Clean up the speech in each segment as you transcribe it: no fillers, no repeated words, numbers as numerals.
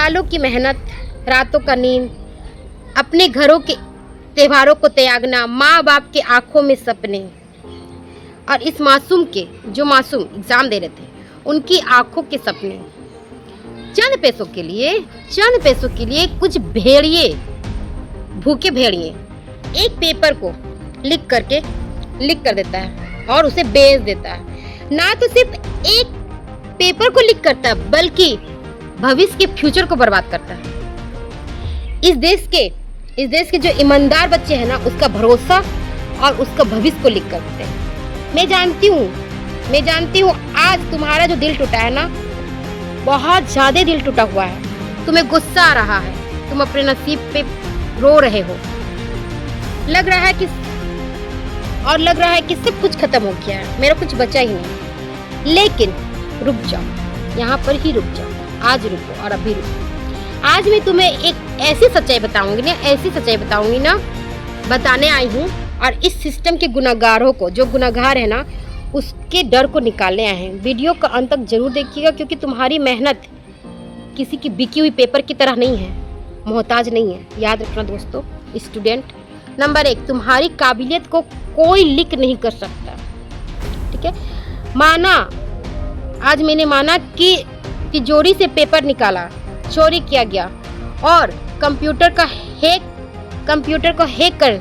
सालों की मेहनत, रातों का नींद, अपने घरों के त्योहारों को त्यागना, माँ बाप के आंखों में सपने, और इस मासूम के, जो मासूम एग्जाम दे रहे थे, उनकी आंखों के सपने, चंद पैसों के लिए कुछ भेड़िए, भूखे भेड़िए एक पेपर को लिख कर देता है और उसे बेच देता है। ना तो सिर्फ एक पेपर को लिख करता है, बल्कि भविष्य के फ्यूचर को बर्बाद करता है। इस देश के जो ईमानदार बच्चे हैं ना, उसका भरोसा और उसका भविष्य को लिख कर देते हैं। मैं जानती हूँ आज तुम्हारा जो दिल टूटा है ना, बहुत ज्यादा दिल टूटा हुआ है। तुम्हें गुस्सा आ रहा है, तुम अपने नसीब पे रो रहे हो। लग रहा है कि सब कुछ खत्म हो गया है, मेरा कुछ बचा ही नहीं। लेकिन रुक जाओ, यहाँ पर ही रुक जाओ, आज रुको और अभी रुको। आज मैं तुम्हें एक ऐसी सच्चाई बताऊंगी ना, बताने आई हूँ। और इस सिस्टम के गुनहगारों को, जो गुनहगार है ना, उसके डर को निकालने आए हैं। वीडियो का अंत तक जरूर देखिएगा, क्योंकि तुम्हारी मेहनत किसी की बिकी हुई पेपर की तरह नहीं है, मोहताज नहीं है। याद रखना दोस्तों, स्टूडेंट। नंबर 1, तुम्हारी काबिलियत को कोई लिक नहीं कर सकता। ठीक है, आज मैंने माना कि तिजोरी से पेपर निकाला, चोरी किया गया और कंप्यूटर को हैक कर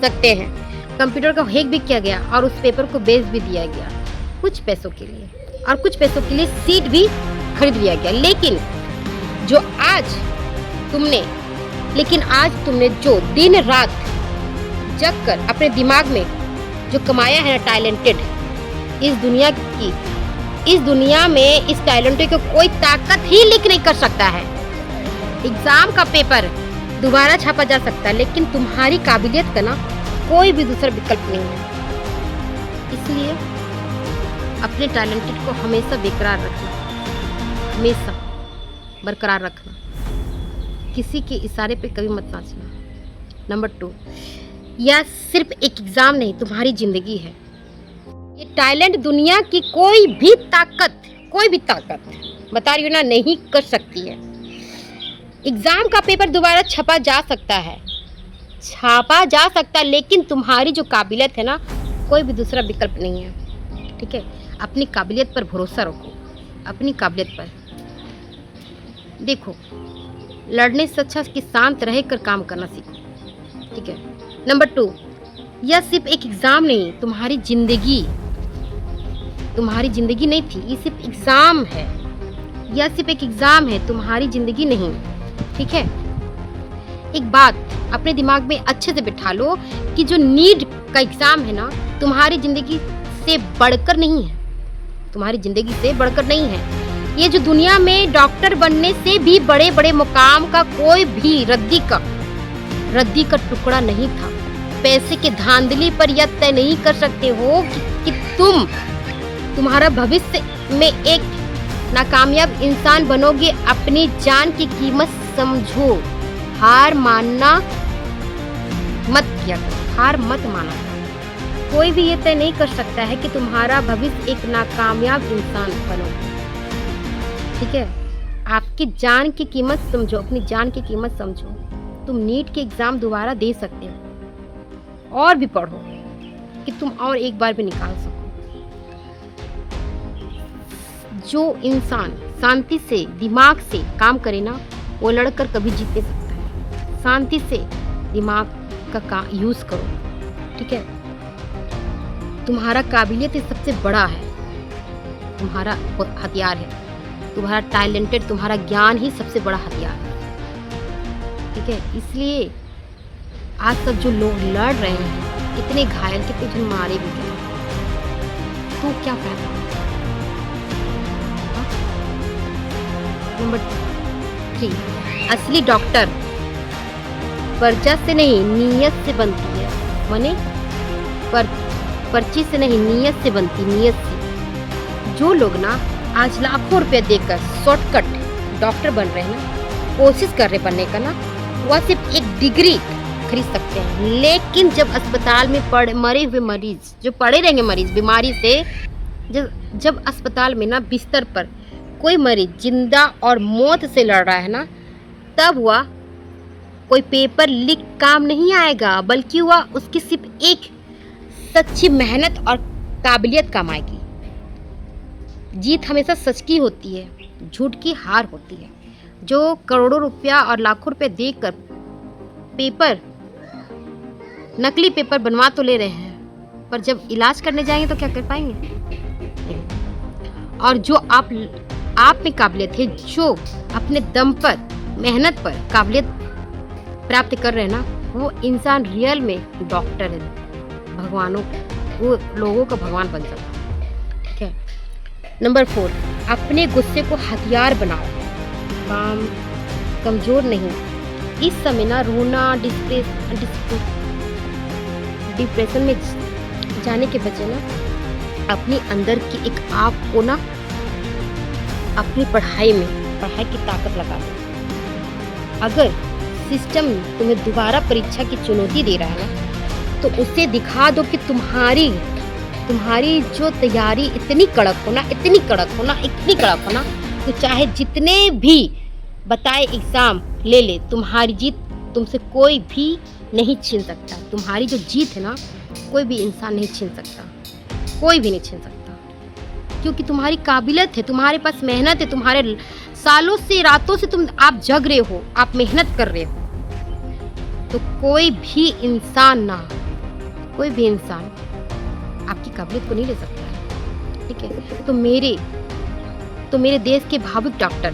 सकते हैं। कंप्यूटर को हैक भी किया गया और उस पेपर को बेच भी दिया गया कुछ पैसों के लिए, और कुछ पैसों के लिए सीट भी खरीद लिया गया। लेकिन आज तुमने जो दिन रात जग कर अपने दिमाग में जो कमाया है ना टैलेंटेड, इस दुनिया में इस टैलेंटेड को कोई ताकत ही लिख नहीं कर सकता है। एग्जाम का पेपर दोबारा छापा जा सकता है, लेकिन तुम्हारी काबिलियत का ना कोई भी दूसरा विकल्प नहीं है। इसलिए अपने टैलेंटेड को हमेशा बरकरार रखना, किसी के इशारे पे कभी मत नाचना। नंबर 2, यह सिर्फ एक एग्जाम नहीं, तुम्हारी जिंदगी है। ये टैलेंट दुनिया की कोई भी ताकत बता रही हूँ ना, नहीं कर सकती है। एग्जाम का पेपर दोबारा छापा जा सकता है, लेकिन तुम्हारी जो काबिलियत है ना, कोई भी दूसरा विकल्प नहीं है। ठीक है, अपनी काबिलियत पर भरोसा रखो, अपनी काबिलियत पर। देखो, लड़ने से अच्छा कि शांत रहकर काम करना सीखो। ठीक है। नंबर 2, यह सिर्फ एक एग्जाम नहीं, तुम्हारी जिंदगी नहीं थी, ये सिर्फ एग्जाम है। यह सिर्फ एक एग्जाम है, तुम्हारी जिंदगी नहीं। ठीक है, एक बात अपने दिमाग में अच्छे से बिठा लो कि जो नीट का एग्जाम है ना, तुम्हारी जिंदगी से बढ़कर नहीं है। ये जो दुनिया में डॉक्टर बनने से भी बड़े बड़े मुकाम का कोई भी रद्दी का टुकड़ा नहीं था। पैसे के धांधली पर यह तय नहीं कर सकते हो कि तुम्हारा भविष्य में एक नाकामयाब इंसान बनोगे। अपनी जान की कीमत समझो, हार माना माना। कोई भी ये तय नहीं कर सकता है कि तुम्हारा भविष्य एक नाकामयाब इंसान बनोगे। ठीक है, आपकी जान की कीमत समझो, अपनी जान की कीमत समझो। तुम नीट के एग्जाम दोबारा दे सकते हो और भी पढ़ो कि तुम और एक बार भी निकाल सको। जो इंसान शांति से, दिमाग से काम करे ना, वो लड़कर कभी जीत नहीं सकता है। शांति से दिमाग का यूज करो। ठीक है, तुम्हारा काबिलियत सबसे बड़ा है, तुम्हारा हथियार है। तुम्हारा टैलेंटेड, तुम्हारा ज्ञान ही सबसे बड़ा हथियार है। ठीक है, इसलिए आज सब जो लोग लड़ रहे हैं, इतने घायल, कितने जन मारे भी गए, तो क्या फायदा। नंबर 3, असली डॉक्टर पर्चा से नहीं, नीयत से बनती है। माने पर्ची से नहीं, नीयत से बनती, नीयत से। जो लोग ना आज लाखों रुपए देकर शॉर्टकट डॉक्टर बन रहे हैं ना, कोशिश कर रहे बनने का ना, वह सिर्फ एक डिग्री खरीद सकते हैं। लेकिन जब अस्पताल में मरे हुए मरीज, जो पड़े रहेंगे मरीज बीमारी से, जब अस्पताल में ना बिस्तर पर कोई मरीज जिंदा और मौत से लड़ रहा है ना, तब वह कोई पेपर लिख काम नहीं आएगा, बल्कि वह उसकी सिर्फ एक सच्ची मेहनत और काबिलियत काम आएगी। जीत हमेशा सच की होती है, झूठ की हार होती है। जो करोड़ों रुपया और लाखों रुपए देकर पेपर, नकली पेपर बनवा तो ले रहे हैं, पर जब इलाज करने जाएंगे तो क्या कर पाएंगे? और जो आप में काबिलियत है, जो अपने दम पर, मेहनत पर काबिलियत प्राप्त कर रहे हैं ना, वो इंसान रियल में डॉक्टर है, भगवानों, वो लोगों का भगवान बन सकता है। ठीक है। नंबर 4, अपने गुस्से को हथियार बनाओ, काम कमजोर नहीं। इस समय ना रोना, डिप्रेशन में जाने के बजाय ना अपने अंदर की एक आग को ना अपनी पढ़ाई की ताकत लगा दो। अगर सिस्टम तुम्हें दोबारा परीक्षा की चुनौती दे रहा है ना, तो उसे दिखा दो कि तुम्हारी जो तैयारी इतनी कड़क हो ना, तो चाहे जितने भी बताए एग्जाम ले, तुम्हारी जीत तुमसे कोई भी नहीं छीन सकता। तुम्हारी जो जीत है ना, कोई भी इंसान नहीं छीन सकता, कोई भी नहीं छीन सकता, क्योंकि तुम्हारी काबिलियत है, तुम्हारे पास मेहनत है, तुम्हारे सालों से, रातों से आप जग रहे हो, आप मेहनत कर रहे हो, तो कोई भी इंसान आपकी काबिलियत को नहीं ले सकता है। ठीक है। तो मेरे देश के भावुक डॉक्टर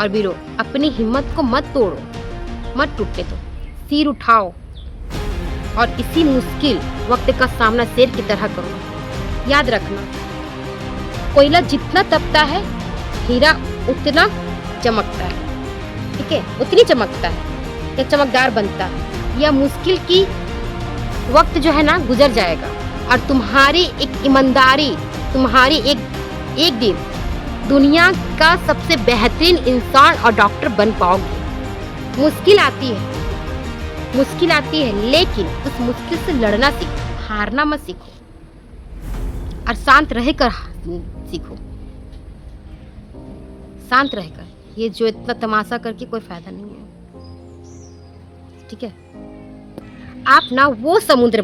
और वीरों, अपनी हिम्मत को मत तोड़ो, मत टूटने दो, सिर उठाओ और इसी मुश्किल वक्त का सामना शेर की तरह करो। याद रखना, कोयला जितना तपता है, हीरा उतना चमकता है। ठीक है, उतनी चमकता है या चमकदार बनता है। यह मुश्किल की वक्त जो है ना गुजर जाएगा, और तुम्हारी एक ईमानदारी, तुम्हारी एक दिन दुनिया का सबसे बेहतरीन इंसान और डॉक्टर बन पाओगे। मुश्किल आती है, लेकिन उस मुश्किल से लड़ना सीखो, हारना मत सीखो, और शांत रहकर सीखो। शांत रहकर, ये जो इतना तमाशा करके कोई फायदा नहीं है। ठीक है। आप ना वो समुद्र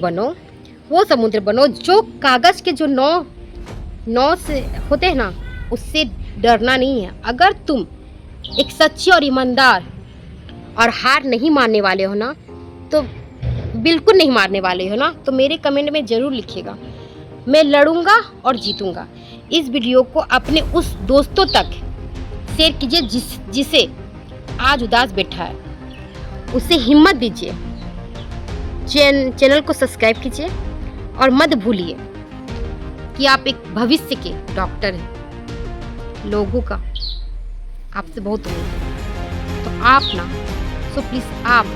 बनो जो कागज के जो नौ से होते हैं ना, उससे डरना नहीं है। अगर तुम एक सच्ची और ईमानदार और हार नहीं मानने वाले हो ना, तो बिल्कुल नहीं मारने वाले हो ना, तो मेरे कमेंट में ज़रूर लिखिएगा, मैं लड़ूंगा और जीतूंगा। इस वीडियो को अपने उस दोस्तों तक शेयर कीजिए जिसे आज उदास बैठा है, उसे हिम्मत दीजिए। चैनल को सब्सक्राइब कीजिए और मत भूलिए कि आप एक भविष्य के डॉक्टर हैं। लोगों का आपसे बहुत उम्मीद है, तो आप ना, सो प्लीज़ आप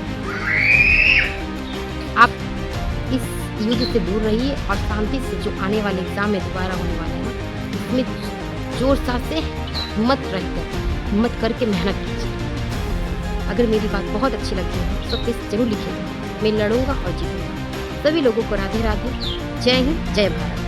इस युद्ध से दूर रहिए और शांति से जो आने वाले एग्जाम में दोबारा होने वाले हैं ना, इसमें जोर साथ से हिम्मत करके मेहनत कीजिए। अगर मेरी बात बहुत अच्छी लगती है तो प्लीज़ जरूर लिखिएगा, मैं लड़ूंगा और जीतूंगा। सभी लोगों को राधे राधे, जय हिंद, जय भारत।